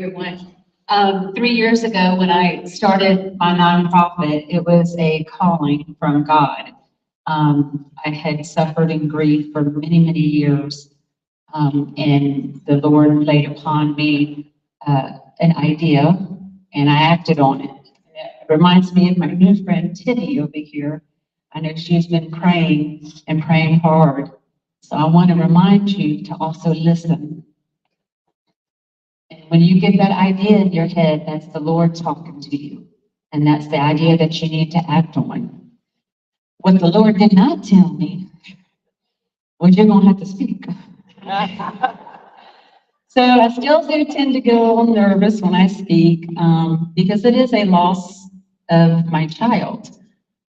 Everyone. 3 years ago, when I started my nonprofit, it was a calling from God. I had suffered in grief for many, many years, and the Lord laid upon me an idea, and I acted on it. It reminds me of my new friend Titty over here. I know she's been praying and praying hard. So I want to remind you to also listen. And when you get that idea in your head, that's the Lord talking to you. And that's the idea that you need to act on. What the Lord did not tell me was you're going to have to speak. So I still do tend to get a little nervous when I speak because it is a loss of my child.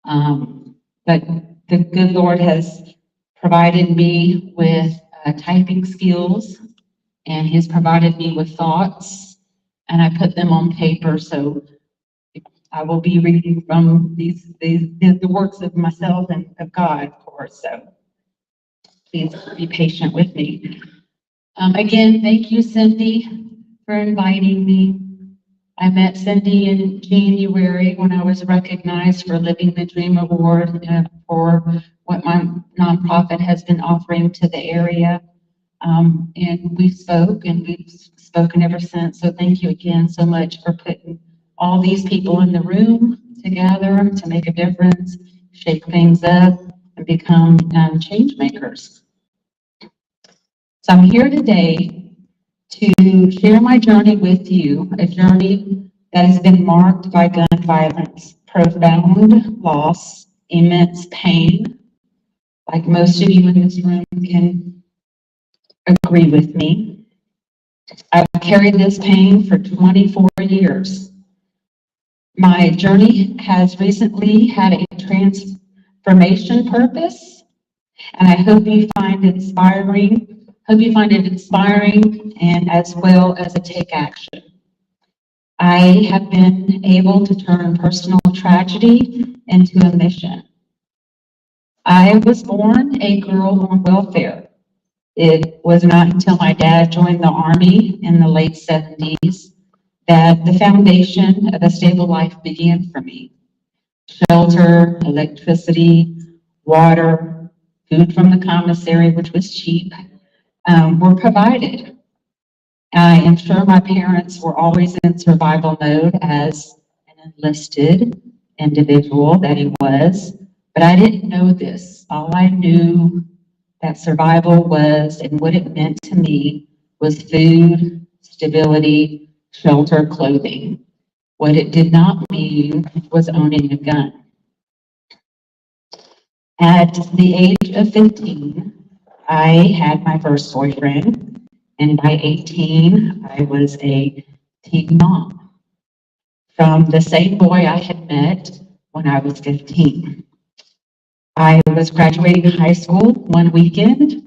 But the good Lord has provided me with typing skills, and He's provided me with thoughts, and I put them on paper. So I will be reading from the works of myself and of God, of course. So please be patient with me. Again, thank you, Cindy, for inviting me. I met Cindy in January when I was recognized for Living the Dream Award for what my nonprofit has been offering to the area. And we spoke, and we've spoken ever since. So thank you again so much for putting all these people in the room together to make a difference, shake things up, and become change makers. So I'm here today to share my journey with you, a journey that has been marked by gun violence, profound loss, immense pain. Like most of you in this room can agree with me. I've carried this pain for 24 years. My journey has recently had a transformation purpose, and I hope you find it inspiring. And as well as a take action. I have been able to turn personal tragedy into a mission. I was born a girl on welfare. It was not until my dad joined the Army in the late 70s that the foundation of a stable life began for me. Shelter, electricity, water, food from the commissary, which was cheap, were provided. I am sure my parents were always in survival mode as an enlisted individual that he was, but I didn't know this. All I knew that survival was and what it meant to me was food, stability, shelter, clothing. What it did not mean was owning a gun. At the age of 15, I had my first boyfriend, and by 18, I was a teen mom from the same boy I had met when I was 15. I was graduating high school one weekend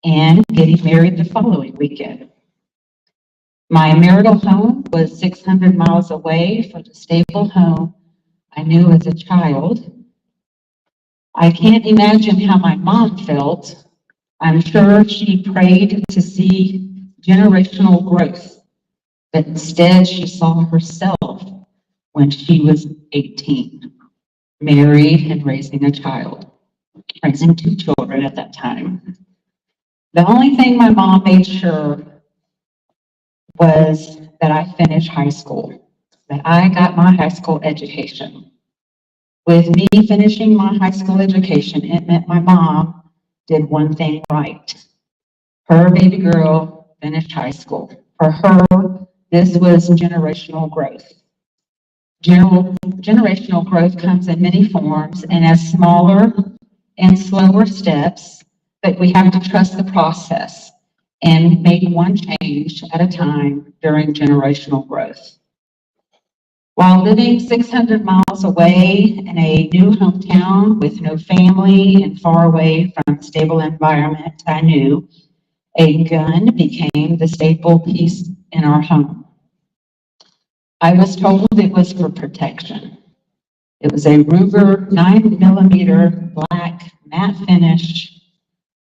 and getting married the following weekend. My marital home was 600 miles away from the stable home I knew as a child. I can't imagine how my mom felt. I'm sure she prayed to see generational growth, but instead she saw herself when she was 18, married and raising a child, raising 2 children at that time. The only thing my mom made sure was that I finished high school, that I got my high school education. With me finishing my high school education, it meant my mom did one thing right. Her baby girl finished high school. For her, this was generational growth. Generational growth comes in many forms and as smaller and slower steps, but we have to trust the process and make one change at a time during generational growth. While living 600 miles away in a new hometown with no family and far away from a stable environment I knew, a gun became the staple piece in our home. I was told it was for protection. It was a Ruger 9mm black matte finish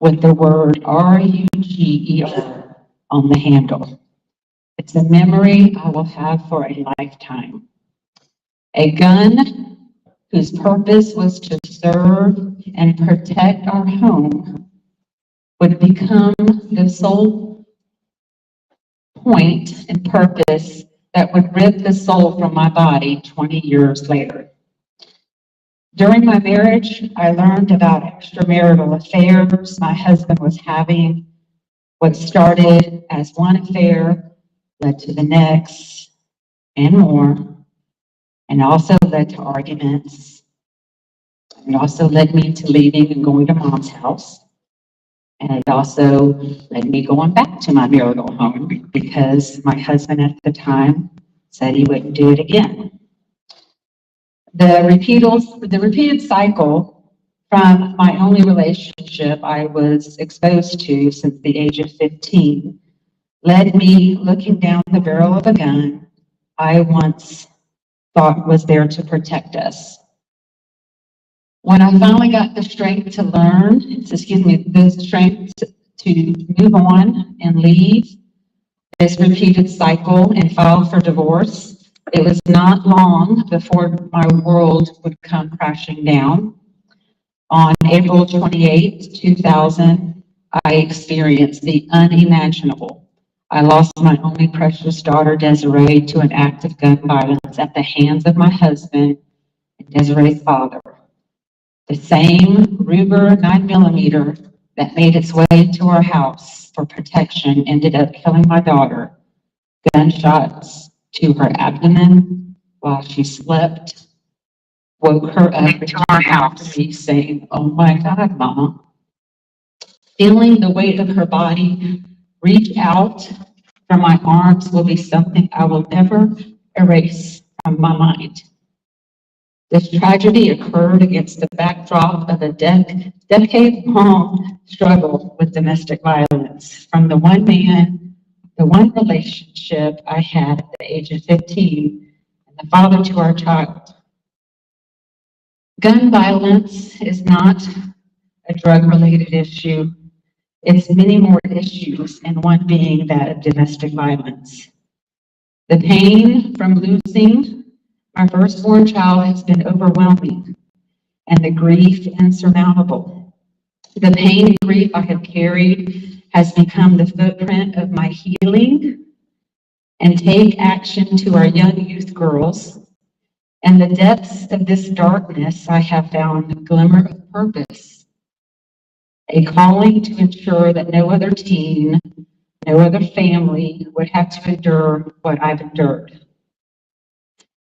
with the word RUGER on the handle. It's a memory I will have for a lifetime. A gun whose purpose was to serve and protect our home would become the sole point and purpose that would rip the soul from my body 20 years later. During my marriage, I learned about extramarital affairs my husband was having. What started as one affair led to the next and more, and also led to arguments. It also led me to leaving and going to mom's house. And it also led me going back to my marital home because my husband at the time said he wouldn't do it again. The repeated cycle from my only relationship I was exposed to since the age of 15 led me looking down the barrel of a gun I once thought was there to protect us. When I finally got the strength to the strength to move on and leave this repeated cycle and file for divorce, it was not long before my world would come crashing down. On April 28, 2000, I experienced the unimaginable. I lost my only precious daughter, Desiree, to an act of gun violence at the hands of my husband and Desiree's father. The same Ruger 9mm that made its way into our house for protection ended up killing my daughter. Gunshots to her abdomen while she slept woke her up into our house, saying, "Oh my God, Mama." Feeling the weight of her body reach out from my arms will be something I will never erase from my mind. This tragedy occurred against the backdrop of a decade-long struggle with domestic violence. From the one relationship I had at the age of 15, and the father to our child. Gun violence is not a drug-related issue. It's many more issues, and one being that of domestic violence. The pain from losing my firstborn child has been overwhelming, and the grief insurmountable. The pain and grief I have carried has become the footprint of my healing and take action to our young youth girls. In the depths of this darkness, I have found a glimmer of purpose, a calling to ensure that no other teen, no other family would have to endure what I've endured.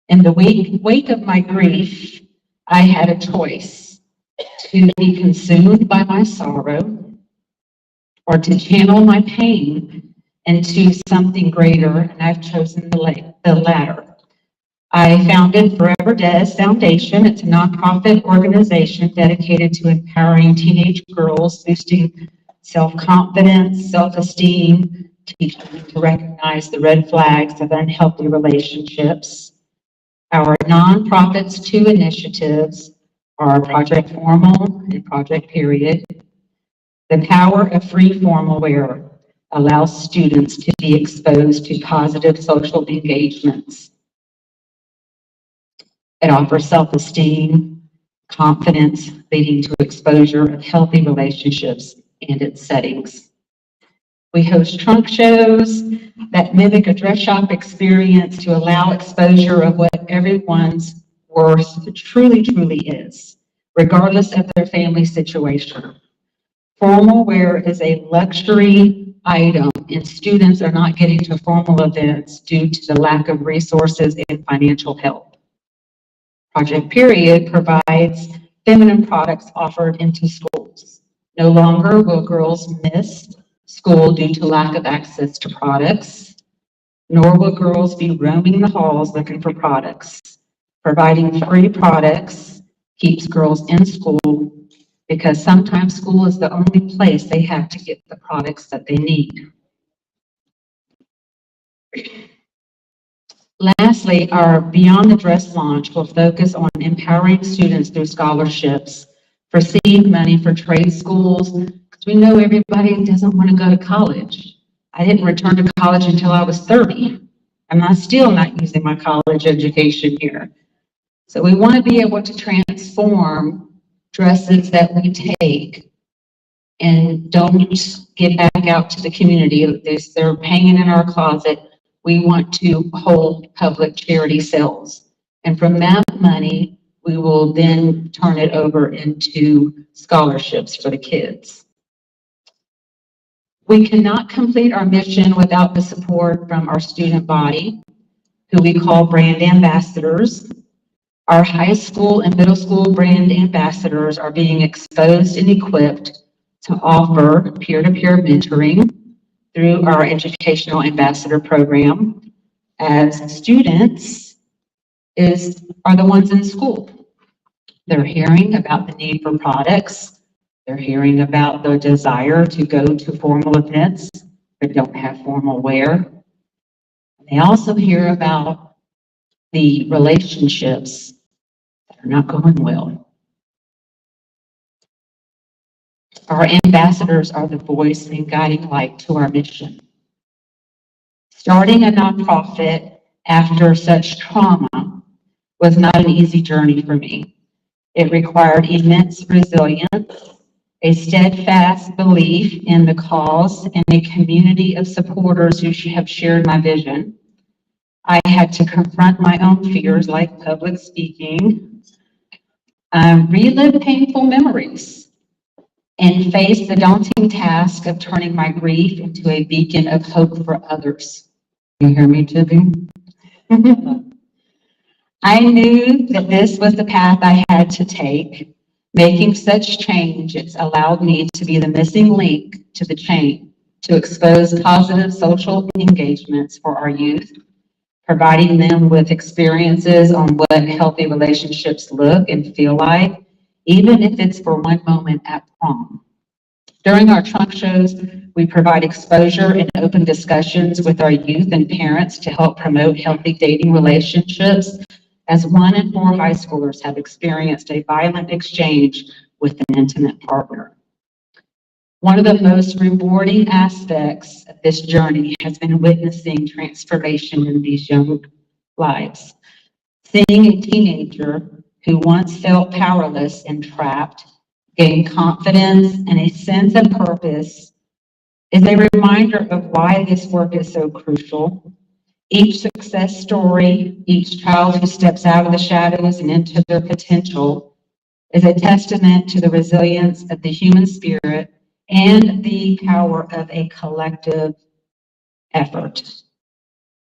In the wake of my grief, I had a choice to be consumed by my sorrow or to channel my pain into something greater, and I've chosen the latter. I founded Forever Des Foundation. It's a nonprofit organization dedicated to empowering teenage girls, boosting self-confidence, self-esteem, teaching them to recognize the red flags of unhealthy relationships. Our nonprofit's two initiatives are Project Formal and Project Period. The power of free formal wear allows students to be exposed to positive social engagements. It offers self-esteem, confidence, leading to exposure of healthy relationships and its settings. We host trunk shows that mimic a dress shop experience to allow exposure of what everyone's worth truly is, regardless of their family situation. Formal wear is a luxury item, and students are not getting to formal events due to the lack of resources and financial help. Project Period provides feminine products offered into schools. No longer will girls miss school due to lack of access to products, nor will girls be roaming the halls looking for products. Providing free products keeps girls in school because sometimes school is the only place they have to get the products that they need. Lastly, our Beyond the Dress launch will focus on empowering students through scholarships for seed money for trade schools, because we know everybody doesn't want to go to college. I didn't return to college until I was 30. And I'm still not using my college education here. So we want to be able to transform dresses that we take and don't get back out to the community. They're hanging in our closet. We want to hold public charity sales. And from that money, we will then turn it over into scholarships for the kids. We cannot complete our mission without the support from our student body, who we call brand ambassadors. Our high school and middle school brand ambassadors are being exposed and equipped to offer peer-to-peer mentoring through our educational ambassador program, as students are the ones in school. They're hearing about the need for products. They're hearing about the desire to go to formal events that don't have formal wear. They also hear about the relationships that are not going well. Our ambassadors are the voice and guiding light to our mission. Starting a nonprofit after such trauma was not an easy journey for me. It required immense resilience, a steadfast belief in the cause, and a community of supporters who have shared my vision. I had to confront my own fears like public speaking, relive painful memories, and face the daunting task of turning my grief into a beacon of hope for others. You hear me, Tippy? I knew that this was the path I had to take. Making such change, it's allowed me to be the missing link to the chain, to expose positive social engagements for our youth, providing them with experiences on what healthy relationships look and feel like, even if it's for one moment at prom. During our trunk shows, we provide exposure and open discussions with our youth and parents to help promote healthy dating relationships, as 1 in 4 high schoolers have experienced a violent exchange with an intimate partner. One of the most rewarding aspects of this journey has been witnessing transformation in these young lives. Seeing a teenager who once felt powerless and trapped gain confidence and a sense of purpose is a reminder of why this work is so crucial. Each success story, each child who steps out of the shadows and into their potential is a testament to the resilience of the human spirit and the power of a collective effort.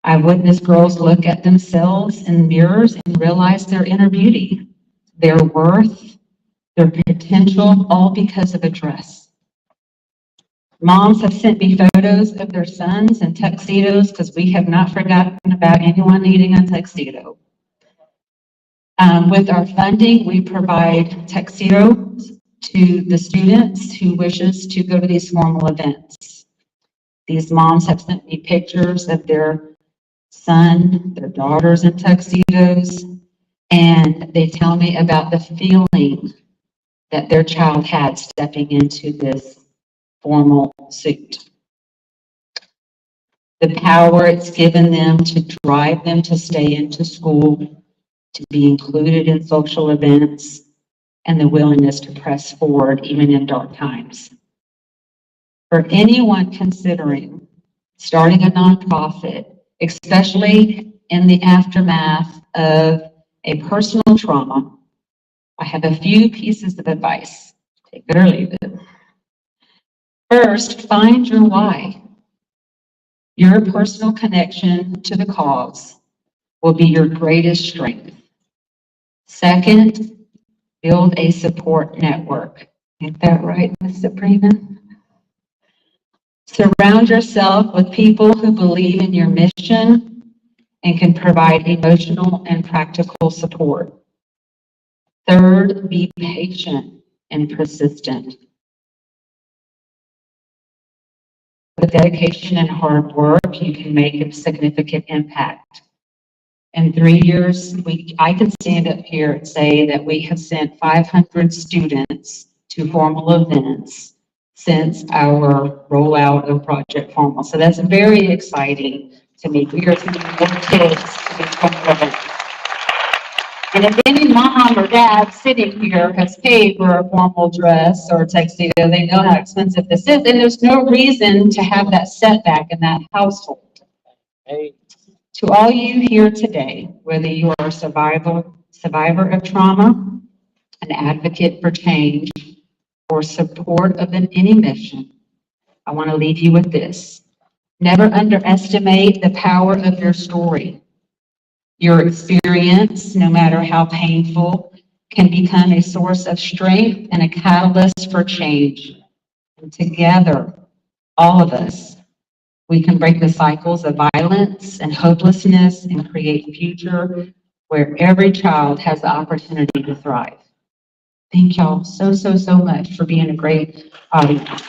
I witnessed girls look at themselves in mirrors and realize their inner beauty, their worth, their potential, all because of a dress. Moms have sent me photos of their sons in tuxedos because we have not forgotten about anyone needing a tuxedo. With our funding, we provide tuxedos to the students who wishes to go to these formal events. These moms have sent me pictures of their son, their daughters in tuxedos, and they tell me about the feeling that their child had stepping into this formal suit. The power it's given them to drive them to stay into school, to be included in social events, and the willingness to press forward even in dark times. For anyone considering starting a nonprofit, especially in the aftermath of a personal trauma, I have a few pieces of advice. Take it or leave it. First, find your why. Your personal connection to the cause will be your greatest strength. Second, build a support network. Ain't that right, Ms. Freeman? Surround yourself with people who believe in your mission and can provide emotional and practical support. Third, be patient and persistent. With dedication and hard work, you can make a significant impact. In 3 years, I can stand up here and say that we have sent 500 students to formal events since our rollout of Project Formal. So that's very exciting to me. We are seeing more kids to be formal. And if any mom or dad sitting here has paid for a formal dress or tuxedo, they know how expensive this is, and there's no reason to have that setback in that household. To all you here today, whether you are a survivor of trauma, an advocate for change, or support of any mission, I want to leave you with this. Never underestimate the power of your story. Your experience, no matter how painful, can become a source of strength and a catalyst for change. And together, all of us, we can break the cycles of violence and hopelessness and create a future where every child has the opportunity to thrive. Thank y'all so much for being a great audience.